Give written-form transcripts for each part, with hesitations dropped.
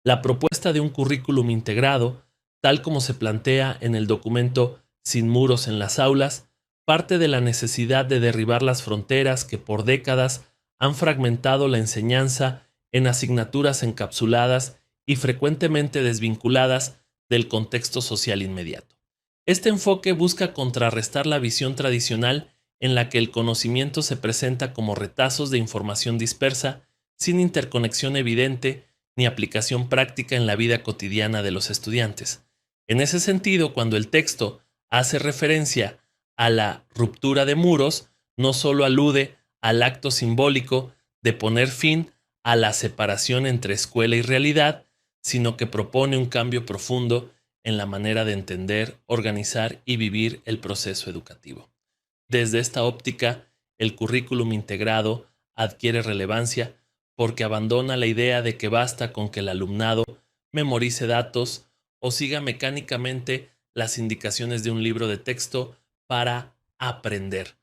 La propuesta de un currículum integrado, tal como se plantea en el documento Sin muros en las aulas, parte de la necesidad de derribar las fronteras que por décadas han fragmentado la enseñanza en asignaturas encapsuladas y frecuentemente desvinculadas del contexto social inmediato. Este enfoque busca contrarrestar la visión tradicional en la que el conocimiento se presenta como retazos de información dispersa, sin interconexión evidente ni aplicación práctica en la vida cotidiana de los estudiantes. En ese sentido, cuando el texto hace referencia a la ruptura de muros, no solo alude al acto simbólico de poner fin a la separación entre escuela y realidad, sino que propone un cambio profundo en la manera de entender, organizar y vivir el proceso educativo. Desde esta óptica, el currículum integrado adquiere relevancia porque abandona la idea de que basta con que el alumnado memorice datos o siga mecánicamente las indicaciones de un libro de texto para aprender.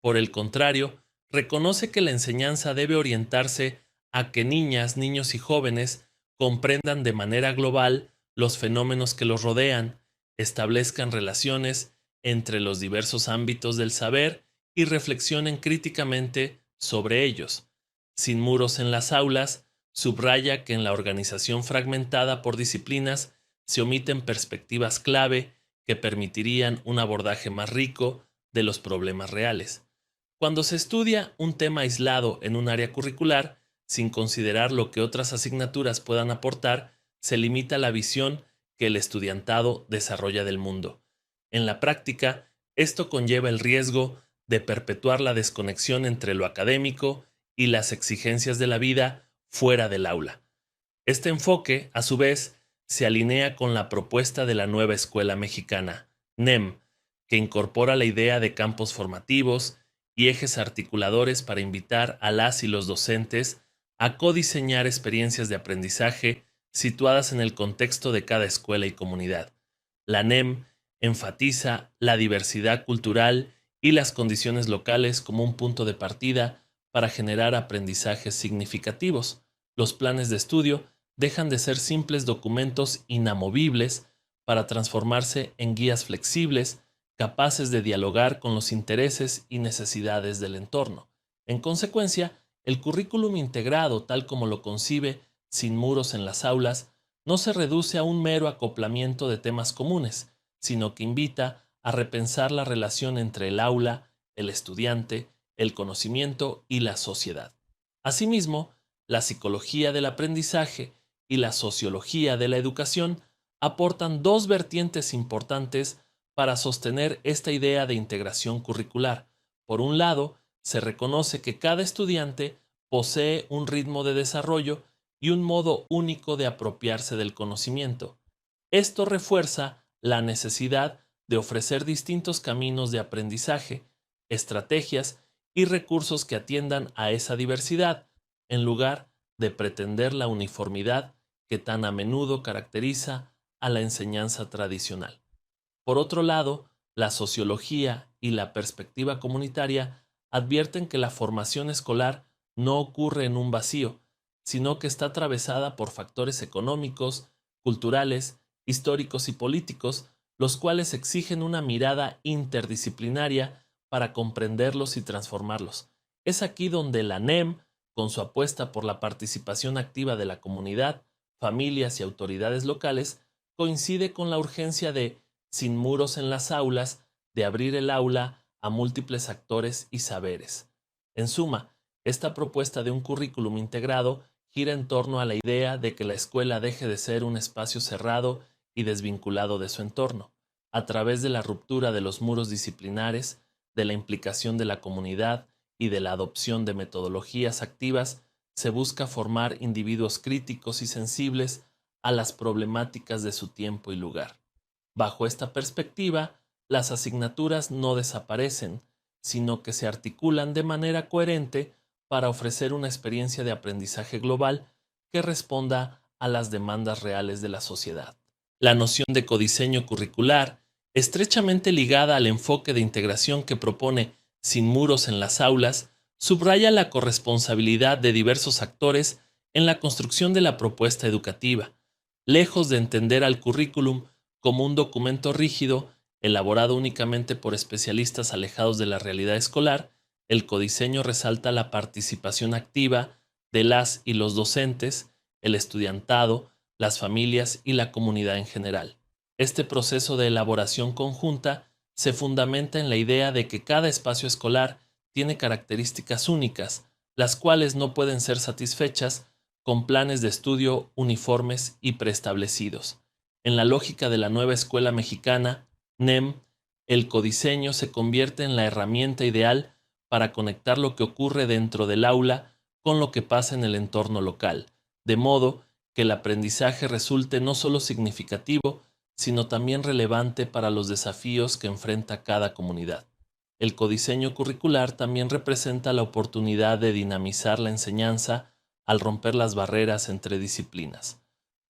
Por el contrario, reconoce que la enseñanza debe orientarse a que niñas, niños y jóvenes comprendan de manera global los fenómenos que los rodean, establezcan relaciones entre los diversos ámbitos del saber y reflexionen críticamente sobre ellos. Sin muros en las aulas, subraya que en la organización fragmentada por disciplinas se omiten perspectivas clave que permitirían un abordaje más rico de los problemas reales. Cuando se estudia un tema aislado en un área curricular, sin considerar lo que otras asignaturas puedan aportar, se limita la visión que el estudiantado desarrolla del mundo. En la práctica, esto conlleva el riesgo de perpetuar la desconexión entre lo académico y las exigencias de la vida fuera del aula. Este enfoque, a su vez, se alinea con la propuesta de la nueva escuela mexicana, NEM, que incorpora la idea de campos formativos y ejes articuladores para invitar a las y los docentes a codiseñar experiencias de aprendizaje situadas en el contexto de cada escuela y comunidad. La NEM enfatiza la diversidad cultural y las condiciones locales como un punto de partida para generar aprendizajes significativos. Los planes de estudio dejan de ser simples documentos inamovibles para transformarse en guías flexibles capaces de dialogar con los intereses y necesidades del entorno. En consecuencia, el currículum integrado, tal como lo concibe Sin muros en las aulas, no se reduce a un mero acoplamiento de temas comunes, sino que invita a repensar la relación entre el aula, el estudiante, el conocimiento y la sociedad. Asimismo, la psicología del aprendizaje y la sociología de la educación aportan dos vertientes importantes para sostener esta idea de integración curricular. Por un lado, se reconoce que cada estudiante posee un ritmo de desarrollo y un modo único de apropiarse del conocimiento. Esto refuerza la necesidad de ofrecer distintos caminos de aprendizaje, estrategias y recursos que atiendan a esa diversidad, en lugar de pretender la uniformidad que tan a menudo caracteriza a la enseñanza tradicional. Por otro lado, la sociología y la perspectiva comunitaria advierten que la formación escolar no ocurre en un vacío, sino que está atravesada por factores económicos, culturales, históricos y políticos, los cuales exigen una mirada interdisciplinaria para comprenderlos y transformarlos. Es aquí donde la NEM, con su apuesta por la participación activa de la comunidad, familias y autoridades locales, coincide con la urgencia de Sin muros en las aulas, de abrir el aula a múltiples actores y saberes. En suma, esta propuesta de un currículum integrado gira en torno a la idea de que la escuela deje de ser un espacio cerrado y desvinculado de su entorno, a través de la ruptura de los muros disciplinares, de la implicación de la comunidad y de la adopción de metodologías activas, se busca formar individuos críticos y sensibles a las problemáticas de su tiempo y lugar. Bajo esta perspectiva, las asignaturas no desaparecen, sino que se articulan de manera coherente para ofrecer una experiencia de aprendizaje global que responda a las demandas reales de la sociedad. La noción de codiseño curricular, estrechamente ligada al enfoque de integración que propone Sin muros en las aulas, subraya la corresponsabilidad de diversos actores en la construcción de la propuesta educativa, Lejos de entender al currículum como un documento rígido, elaborado únicamente por especialistas alejados de la realidad escolar, el codiseño resalta la participación activa de las y los docentes, el estudiantado, las familias y la comunidad en general. Este proceso de elaboración conjunta se fundamenta en la idea de que cada espacio escolar tiene características únicas, las cuales no pueden ser satisfechas con planes de estudio uniformes y preestablecidos. En la lógica de la nueva escuela mexicana, NEM, el codiseño se convierte en la herramienta ideal para conectar lo que ocurre dentro del aula con lo que pasa en el entorno local, de modo que el aprendizaje resulte no solo significativo, sino también relevante para los desafíos que enfrenta cada comunidad. El codiseño curricular también representa la oportunidad de dinamizar la enseñanza al romper las barreras entre disciplinas.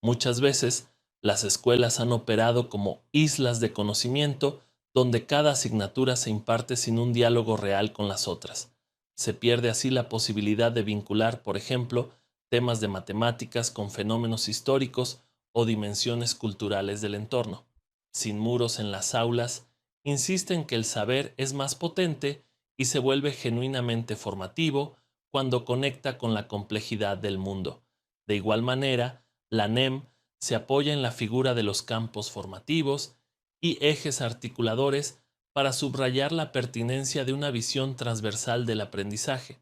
Muchas veces, las escuelas han operado como islas de conocimiento donde cada asignatura se imparte sin un diálogo real con las otras. Se pierde así la posibilidad de vincular, por ejemplo, temas de matemáticas con fenómenos históricos o dimensiones culturales del entorno. Sin muros en las aulas, insiste en que el saber es más potente y se vuelve genuinamente formativo cuando conecta con la complejidad del mundo. De igual manera, la NEM se apoya en la figura de los campos formativos y ejes articuladores para subrayar la pertinencia de una visión transversal del aprendizaje.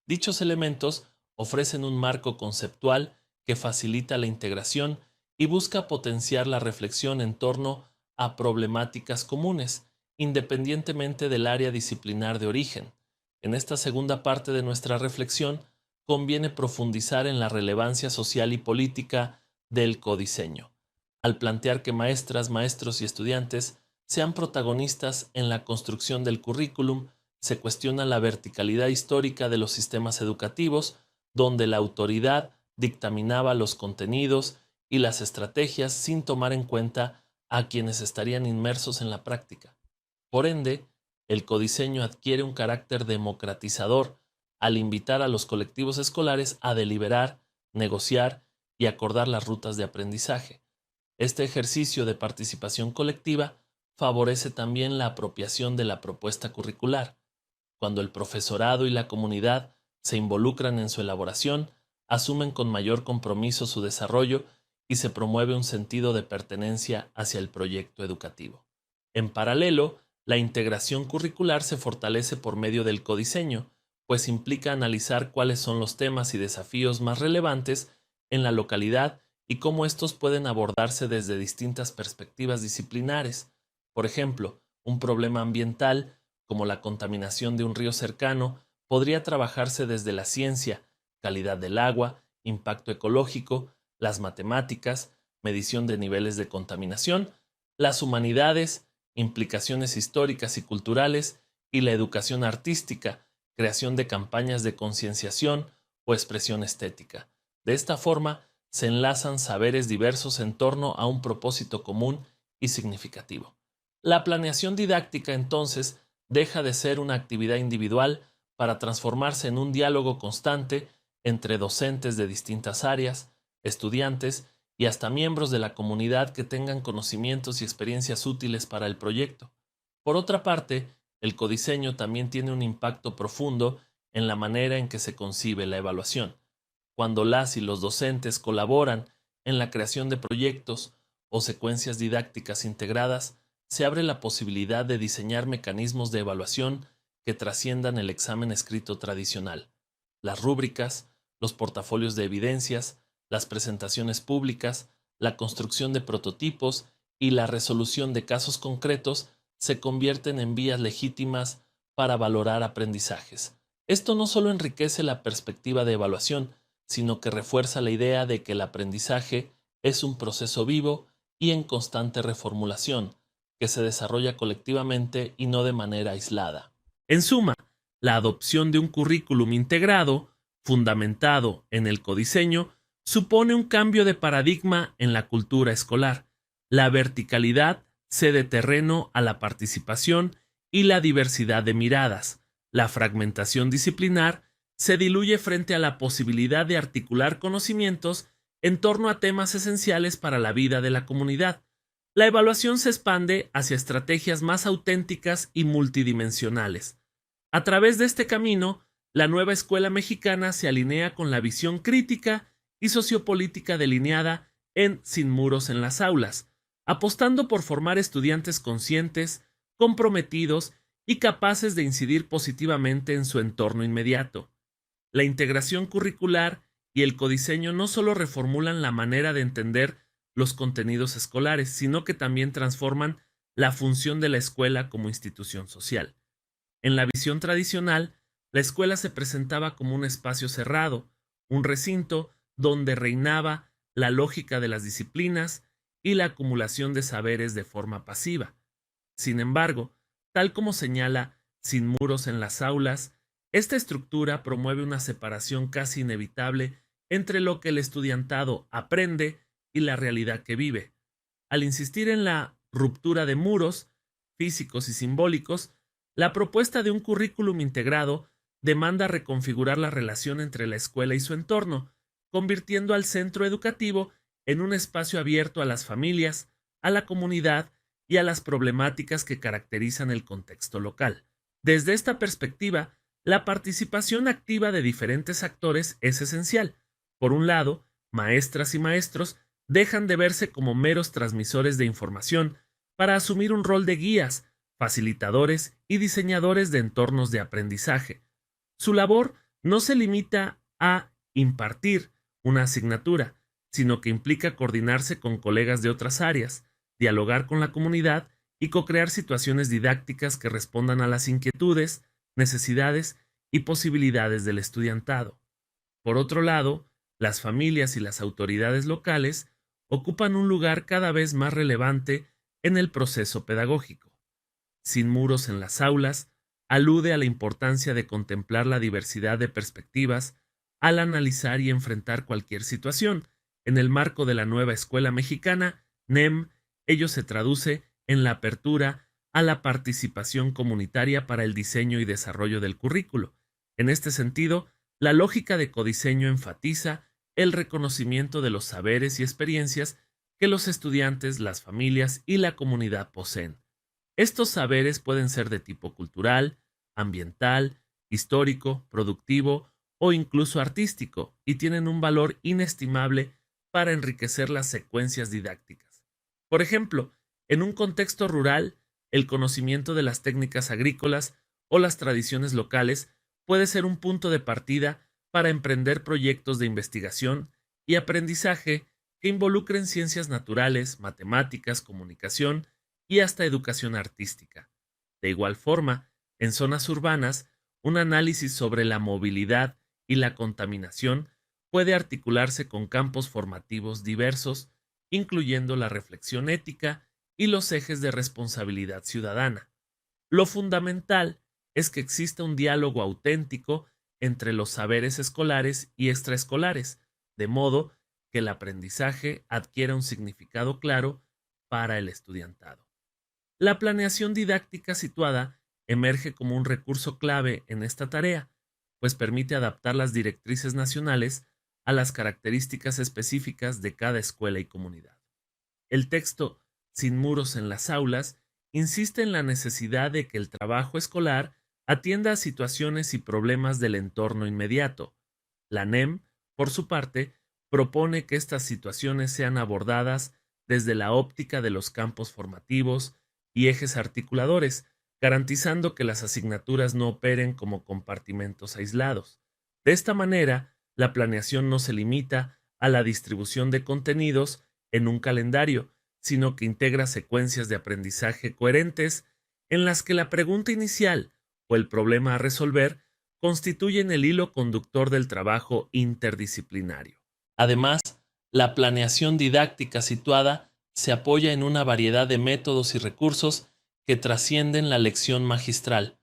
Dichos elementos ofrecen un marco conceptual que facilita la integración y busca potenciar la reflexión en torno a problemáticas comunes, independientemente del área disciplinar de origen. En esta segunda parte de nuestra reflexión, conviene profundizar en la relevancia social y política del codiseño, al plantear que maestras, maestros y estudiantes sean protagonistas en la construcción del currículum. Se cuestiona la verticalidad histórica de los sistemas educativos, donde la autoridad dictaminaba los contenidos y las estrategias sin tomar en cuenta a quienes estarían inmersos en la práctica. Por ende, el codiseño adquiere un carácter democratizador al invitar a los colectivos escolares a deliberar, negociar y acordar las rutas de aprendizaje. Este ejercicio de participación colectiva favorece también la apropiación de la propuesta curricular. Cuando el profesorado y la comunidad se involucran en su elaboración, asumen con mayor compromiso su desarrollo y se promueve un sentido de pertenencia hacia el proyecto educativo. En paralelo, la integración curricular se fortalece por medio del codiseño, pues implica analizar cuáles son los temas y desafíos más relevantes en la localidad y cómo estos pueden abordarse desde distintas perspectivas disciplinares. Por ejemplo, un problema ambiental, como la contaminación de un río cercano, podría trabajarse desde la ciencia, calidad del agua, impacto ecológico, las matemáticas, medición de niveles de contaminación, las humanidades, implicaciones históricas y culturales, y la educación artística, creación de campañas de concienciación o expresión estética. De esta forma, se enlazan saberes diversos en torno a un propósito común y significativo. La planeación didáctica, entonces, deja de ser una actividad individual para transformarse en un diálogo constante entre docentes de distintas áreas, estudiantes y hasta miembros de la comunidad que tengan conocimientos y experiencias útiles para el proyecto. Por otra parte, el codiseño también tiene un impacto profundo en la manera en que se concibe la evaluación. Cuando las y los docentes colaboran en la creación de proyectos o secuencias didácticas integradas, se abre la posibilidad de diseñar mecanismos de evaluación que trasciendan el examen escrito tradicional. Las rúbricas, los portafolios de evidencias, las presentaciones públicas, la construcción de prototipos y la resolución de casos concretos se convierten en vías legítimas para valorar aprendizajes. Esto no solo enriquece la perspectiva de evaluación, sino que refuerza la idea de que el aprendizaje es un proceso vivo y en constante reformulación, que se desarrolla colectivamente y no de manera aislada. En suma, la adopción de un currículum integrado, fundamentado en el codiseño, supone un cambio de paradigma en la cultura escolar. La verticalidad cede terreno a la participación y la diversidad de miradas. La fragmentación disciplinar se diluye frente a la posibilidad de articular conocimientos en torno a temas esenciales para la vida de la comunidad. La evaluación se expande hacia estrategias más auténticas y multidimensionales. A través de este camino, la nueva escuela mexicana se alinea con la visión crítica y sociopolítica delineada en Sin muros en las aulas, apostando por formar estudiantes conscientes, comprometidos y capaces de incidir positivamente en su entorno inmediato. La integración curricular y el codiseño no solo reformulan la manera de entender los contenidos escolares, sino que también transforman la función de la escuela como institución social. En la visión tradicional, la escuela se presentaba como un espacio cerrado, un recinto donde reinaba la lógica de las disciplinas y la acumulación de saberes de forma pasiva. Sin embargo, tal como señala Sin muros en las aulas, esta estructura promueve una separación casi inevitable entre lo que el estudiantado aprende y la realidad que vive. Al insistir en la ruptura de muros físicos y simbólicos, la propuesta de un currículum integrado demanda reconfigurar la relación entre la escuela y su entorno, convirtiendo al centro educativo en un espacio abierto a las familias, a la comunidad y a las problemáticas que caracterizan el contexto local. Desde esta perspectiva, la participación activa de diferentes actores es esencial. Por un lado, maestras y maestros dejan de verse como meros transmisores de información para asumir un rol de guías, facilitadores y diseñadores de entornos de aprendizaje. Su labor no se limita a impartir una asignatura, sino que implica coordinarse con colegas de otras áreas, dialogar con la comunidad y co-crear situaciones didácticas que respondan a las inquietudes, necesidades y posibilidades del estudiantado. Por otro lado, las familias y las autoridades locales ocupan un lugar cada vez más relevante en el proceso pedagógico. Sin muros en las aulas alude a la importancia de contemplar la diversidad de perspectivas al analizar y enfrentar cualquier situación. En el marco de la nueva escuela mexicana, NEM, ello se traduce en la apertura a la participación comunitaria para el diseño y desarrollo del currículo. En este sentido, la lógica de codiseño enfatiza el reconocimiento de los saberes y experiencias que los estudiantes, las familias y la comunidad poseen. Estos saberes pueden ser de tipo cultural, ambiental, histórico, productivo o incluso artístico, y tienen un valor inestimable para enriquecer las secuencias didácticas. Por ejemplo, en un contexto rural, el conocimiento de las técnicas agrícolas o las tradiciones locales puede ser un punto de partida para emprender proyectos de investigación y aprendizaje que involucren ciencias naturales, matemáticas, comunicación y hasta educación artística. De igual forma, en zonas urbanas, un análisis sobre la movilidad y la contaminación puede articularse con campos formativos diversos, incluyendo la reflexión ética y los ejes de responsabilidad ciudadana. Lo fundamental es que exista un diálogo auténtico entre los saberes escolares y extraescolares, de modo que el aprendizaje adquiera un significado claro para el estudiantado. La planeación didáctica situada emerge como un recurso clave en esta tarea, pues permite adaptar las directrices nacionales a las características específicas de cada escuela y comunidad. El texto Sin muros en las aulas insiste en la necesidad de que el trabajo escolar atienda a situaciones y problemas del entorno inmediato. La NEM, por su parte, propone que estas situaciones sean abordadas desde la óptica de los campos formativos y ejes articuladores, garantizando que las asignaturas no operen como compartimentos aislados. De esta manera, la planeación no se limita a la distribución de contenidos en un calendario, sino que integra secuencias de aprendizaje coherentes en las que la pregunta inicial o el problema a resolver constituyen el hilo conductor del trabajo interdisciplinario. Además, la planeación didáctica situada se apoya en una variedad de métodos y recursos que trascienden la lección magistral,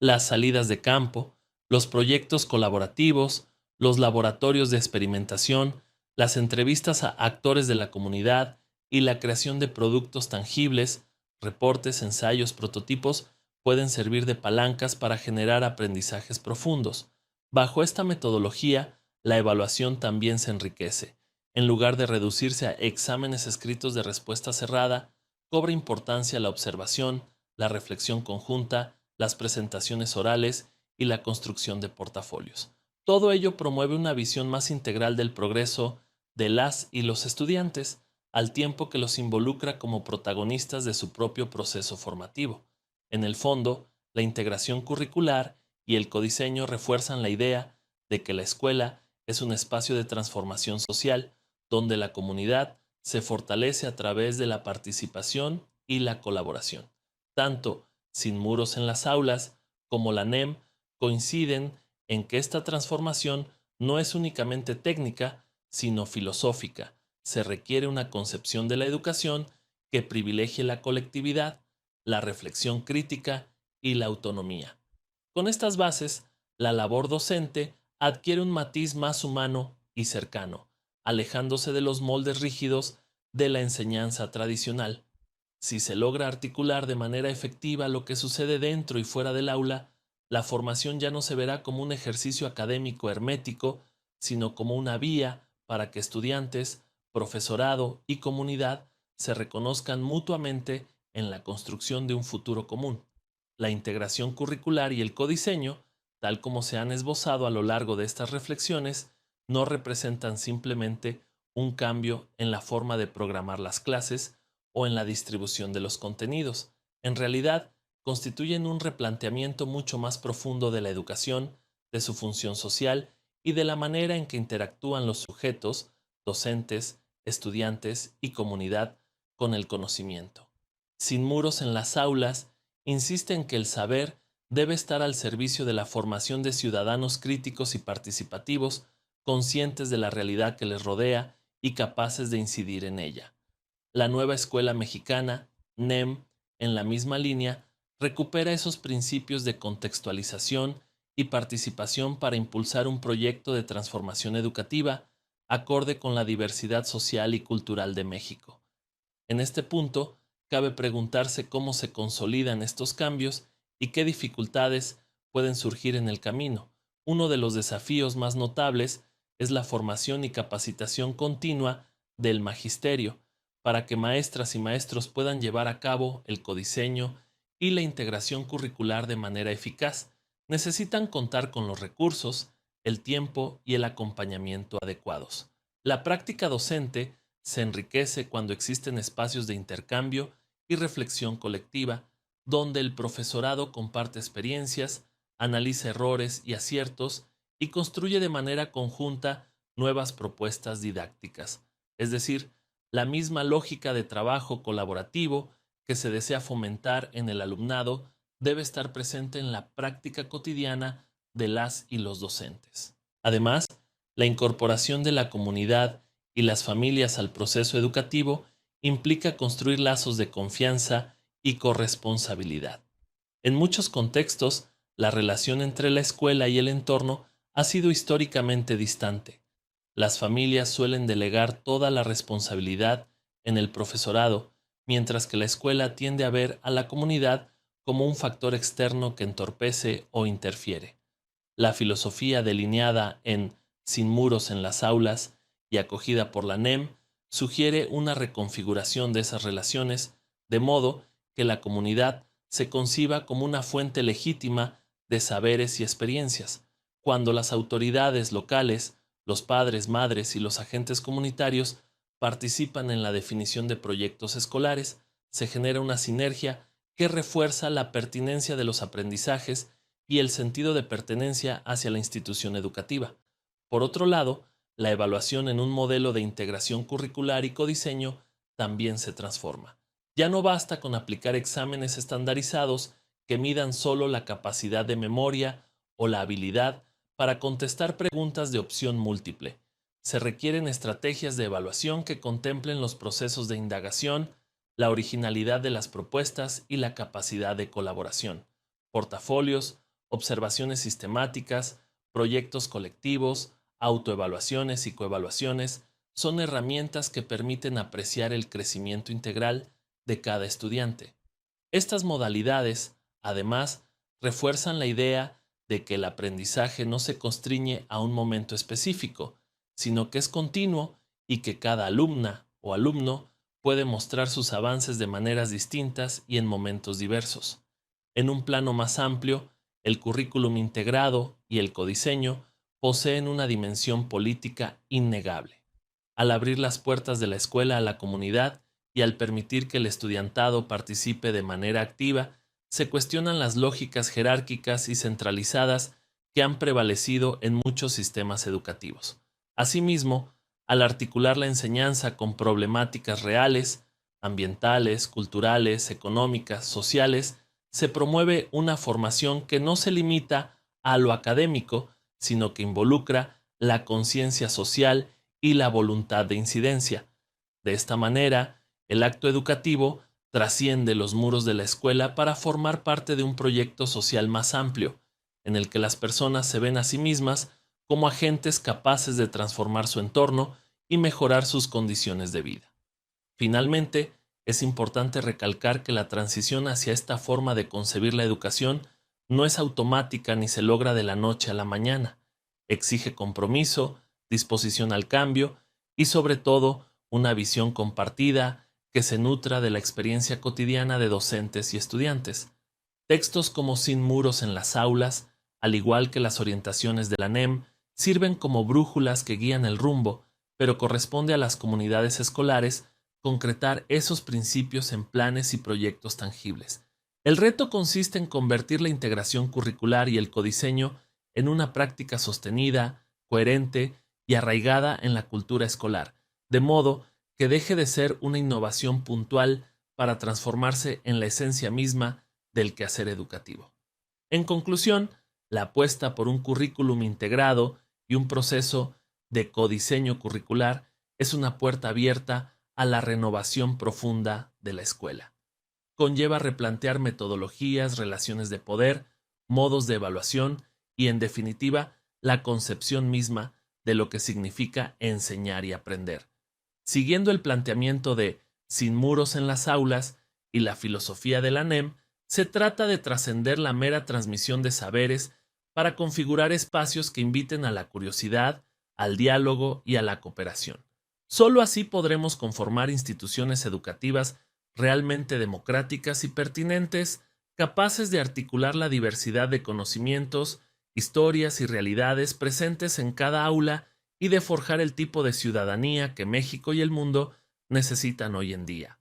las salidas de campo, los proyectos colaborativos, los laboratorios de experimentación, las entrevistas a actores de la comunidad y la creación de productos tangibles, reportes, ensayos, prototipos, pueden servir de palancas para generar aprendizajes profundos. Bajo esta metodología, la evaluación también se enriquece. En lugar de reducirse a exámenes escritos de respuesta cerrada, cobra importancia la observación, la reflexión conjunta, las presentaciones orales y la construcción de portafolios. Todo ello promueve una visión más integral del progreso de las y los estudiantes, al tiempo que los involucra como protagonistas de su propio proceso formativo. En el fondo, la integración curricular y el codiseño refuerzan la idea de que la escuela es un espacio de transformación social, donde la comunidad se fortalece a través de la participación y la colaboración. Tanto Sin Muros en las Aulas como la NEM coinciden en que esta transformación no es únicamente técnica, sino filosófica. Se requiere una concepción de la educación que privilegie la colectividad, la reflexión crítica y la autonomía. Con estas bases, la labor docente adquiere un matiz más humano y cercano, alejándose de los moldes rígidos de la enseñanza tradicional. Si se logra articular de manera efectiva lo que sucede dentro y fuera del aula, la formación ya no se verá como un ejercicio académico hermético, sino como una vía para que estudiantes, profesorado y comunidad se reconozcan mutuamente en la construcción de un futuro común. La integración curricular y el codiseño, tal como se han esbozado a lo largo de estas reflexiones, no representan simplemente un cambio en la forma de programar las clases o en la distribución de los contenidos. En realidad, constituyen un replanteamiento mucho más profundo de la educación, de su función social y de la manera en que interactúan los sujetos, docentes, estudiantes y comunidad con el conocimiento. Sin Muros en las Aulas insiste en que el saber debe estar al servicio de la formación de ciudadanos críticos y participativos, conscientes de la realidad que les rodea y capaces de incidir en ella. La nueva escuela mexicana, NEM, en la misma línea, recupera esos principios de contextualización y participación para impulsar un proyecto de transformación educativa acorde con la diversidad social y cultural de México. En este punto, cabe preguntarse cómo se consolidan estos cambios y qué dificultades pueden surgir en el camino. Uno de los desafíos más notables es la formación y capacitación continua del magisterio, para que maestras y maestros puedan llevar a cabo el codiseño y la integración curricular de manera eficaz. Necesitan contar con los recursos, el tiempo y el acompañamiento adecuados. La práctica docente se enriquece cuando existen espacios de intercambio y reflexión colectiva, donde el profesorado comparte experiencias, analiza errores y aciertos y construye de manera conjunta nuevas propuestas didácticas. Es decir, la misma lógica de trabajo colaborativo que se desea fomentar en el alumnado debe estar presente en la práctica cotidiana de las y los docentes. Además, la incorporación de la comunidad y las familias al proceso educativo implica construir lazos de confianza y corresponsabilidad. En muchos contextos, la relación entre la escuela y el entorno ha sido históricamente distante. Las familias suelen delegar toda la responsabilidad en el profesorado, mientras que la escuela tiende a ver a la comunidad como un factor externo que entorpece o interfiere. La filosofía delineada en Sin Muros en las Aulas y acogida por la NEM sugiere una reconfiguración de esas relaciones, de modo que la comunidad se conciba como una fuente legítima de saberes y experiencias. Cuando las autoridades locales, los padres, madres y los agentes comunitarios participan en la definición de proyectos escolares, se genera una sinergia que refuerza la pertinencia de los aprendizajes y el sentido de pertenencia hacia la institución educativa. Por otro lado, la evaluación en un modelo de integración curricular y codiseño también se transforma. Ya no basta con aplicar exámenes estandarizados que midan solo la capacidad de memoria o la habilidad para contestar preguntas de opción múltiple. Se requieren estrategias de evaluación que contemplen los procesos de indagación, la originalidad de las propuestas y la capacidad de colaboración. Portafolios, observaciones sistemáticas, proyectos colectivos, autoevaluaciones y coevaluaciones son herramientas que permiten apreciar el crecimiento integral de cada estudiante. Estas modalidades, además, refuerzan la idea de que el aprendizaje no se constriñe a un momento específico, sino que es continuo y que cada alumna o alumno puede mostrar sus avances de maneras distintas y en momentos diversos. En un plano más amplio, el currículum integrado y el codiseño poseen una dimensión política innegable. Al abrir las puertas de la escuela a la comunidad y al permitir que el estudiantado participe de manera activa, se cuestionan las lógicas jerárquicas y centralizadas que han prevalecido en muchos sistemas educativos. Asimismo, al articular la enseñanza con problemáticas reales, ambientales, culturales, económicas, sociales, se promueve una formación que no se limita a lo académico, sino que involucra la conciencia social y la voluntad de incidencia. De esta manera, el acto educativo trasciende los muros de la escuela para formar parte de un proyecto social más amplio, en el que las personas se ven a sí mismas como agentes capaces de transformar su entorno y mejorar sus condiciones de vida. Finalmente, es importante recalcar que la transición hacia esta forma de concebir la educación no es automática ni se logra de la noche a la mañana. Exige compromiso, disposición al cambio y, sobre todo, una visión compartida que se nutra de la experiencia cotidiana de docentes y estudiantes. Textos como Sin muros en las aulas, al igual que las orientaciones de la NEM, sirven como brújulas que guían el rumbo, pero corresponde a las comunidades escolares concretar esos principios en planes y proyectos tangibles. El reto consiste en convertir la integración curricular y el codiseño en una práctica sostenida, coherente y arraigada en la cultura escolar, de modo que deje de ser una innovación puntual para transformarse en la esencia misma del quehacer educativo. En conclusión, la apuesta por un currículum integrado y un proceso de codiseño curricular es una puerta abierta a la renovación profunda de la escuela. Conlleva replantear metodologías, relaciones de poder, modos de evaluación y, en definitiva, la concepción misma de lo que significa enseñar y aprender. Siguiendo el planteamiento de Sin muros en las aulas y la filosofía de la NEM, se trata de trascender la mera transmisión de saberes para configurar espacios que inviten a la curiosidad, al diálogo y a la cooperación. Solo así podremos conformar instituciones educativas realmente democráticas y pertinentes, capaces de articular la diversidad de conocimientos, historias y realidades presentes en cada aula y de forjar el tipo de ciudadanía que México y el mundo necesitan hoy en día.